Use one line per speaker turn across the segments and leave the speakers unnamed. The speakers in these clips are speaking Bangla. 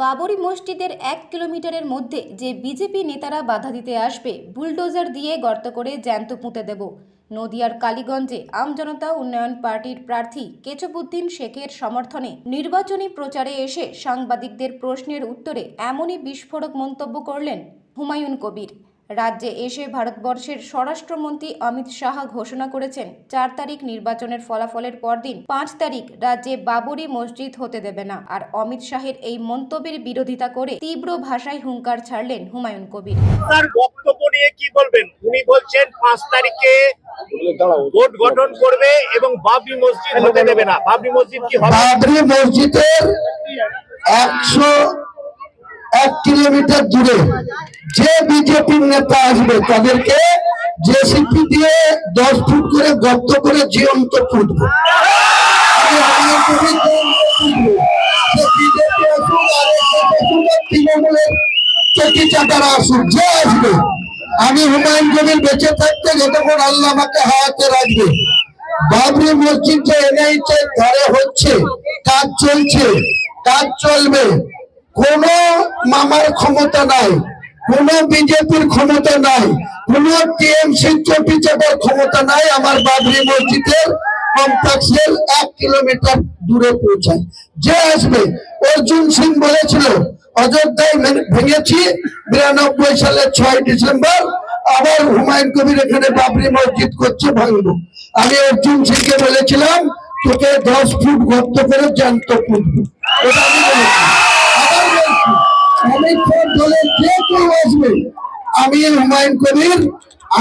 বাবরি মসজিদের 1 কিলোমিটারের মধ্যে যে বিজেপি নেতারা বাধা দিতে আসবে, বুলডোজার দিয়ে গর্ত করে জ্যান্ত পুঁতে দেব। নদিয়ার কালীগঞ্জে আমজনতা উন্নয়ন পার্টির প্রার্থী কেশবউদ্দিন শেখের সমর্থনে নির্বাচনী প্রচারে এসে সাংবাদিকদের প্রশ্নের উত্তরে এমনই বিস্ফোরক মন্তব্য করলেন হুমায়ুন কবির। রাজ্যে এসে ভারতবর্ষের স্বরাষ্ট্রমন্ত্রী অমিত শাহ ঘোষণা করেছেন 4 তারিখ নির্বাচনের ফলাফলের পরদিন 5 তারিখ রাজ্যে বাবরি মসজিদ হতে দেবে না। আর অমিত শাহের এই মন্তব্যের বিরোধিতা করে তীব্র ভাষায় হুঙ্কার ছাড়লেন হুমায়ুন কবির।
তার বক্তব্য নিয়ে কি বলবেন? উনি বলছেন 5 তারিখে ভোট গঠন করবে এবং বাবরি মসজিদ হতে দেবে না। বাবরি মসজিদ কি হবে?
বাবরি মসজিদের 101 কিলোমিটার দূরে যে বিজেপির নেতা আসবে তাদেরকে জেসিপি দিয়ে 10 ফুট করে গর্ত করে জীবন্ত পুঁতবো। তৃণমূলের চটি চাটারা আসুক, যে আসবে, আমি হুমায়ুন কবির বেঁচে থাকতে যতক্ষণ আল্লাহ আমাকে হায়াতে রাখবে, বাবরি মসজিদ যে এনআইটি ধারে হচ্ছে, কাজ চলছে, কাজ চলবে। কোন মামার ক্ষমতা নাই, কোন বিজেপির ক্ষমতা নাই, কোন টিএমসি চটি চাটার ক্ষমতা নাই আমার বাবরি মসজিদের কমপ্লেক্সের 1 কিলোমিটার দূরে পৌঁছায়। যে আসবে, অর্জুন সিং বলেছিল অযোধ্যায় ভেঙেছি 92 সালের 6 ডিসেম্বর, আবার হুমায়ুন কবির এখানে বাবরি মসজিদ করছে, ভাঙবো। আমি অর্জুন সিংকে বলেছিলাম তোকে 10 ফুট গর্ত করে জ্যান্ত পুঁতবো। এটা আমি বলেছি। আবার বলছি, অমিত শাহ দলের যে কেউ আসবে, আমি হুমায়ুন কবির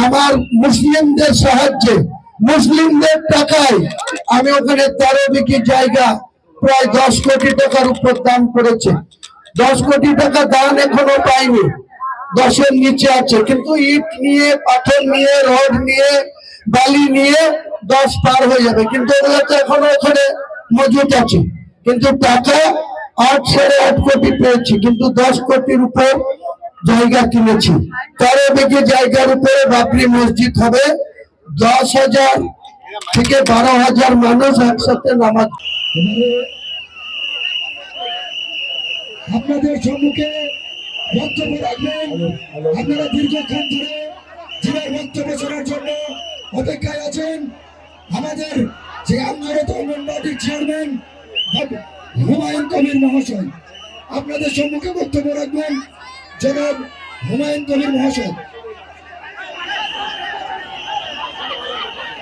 আমার মুসলিমদের সাহায্যে, মুসলিমদের টাকায় আমি ওখানে 13 বিঘি জায়গা প্রায় 10 কোটি টাকার উপর দান করেছে। 10 কোটি টাকা দান এখনো পাইনি, 10-এর নিচে আছে, কিন্তু ইট নিয়ে, পাথর নিয়ে, রড নিয়ে, বালি নিয়ে 10 পার হয়ে যাবে, কিন্তু ওগুলো তো এখনো ওখানে মজুত আছে। কিন্তু টাকা 8-8.5 কোটি পেয়েছি, কিন্তু 10 কোটির উপর জায়গা কিনেছি। 13 বিঘি জায়গার উপরে বাবরি মসজিদ হবে। 10,000 থেকে 12,000 মানুষ একসাথে নামাজ।
আপনাদের সম্মুখে বক্তব্য রাখবেন। আপনারা দীর্ঘক্ষণ ধরে যিনার বক্তব্য শোনার জন্য অপেক্ষায় আছেন, আমাদের যে আমজনতা উন্নয়ন পার্টির চেয়ারম্যান হুমায়ুন কবির মহাশয় আপনাদের সম্মুখে বক্তব্য রাখবেন। জনাব হুমায়ুন কবির মহাশয়।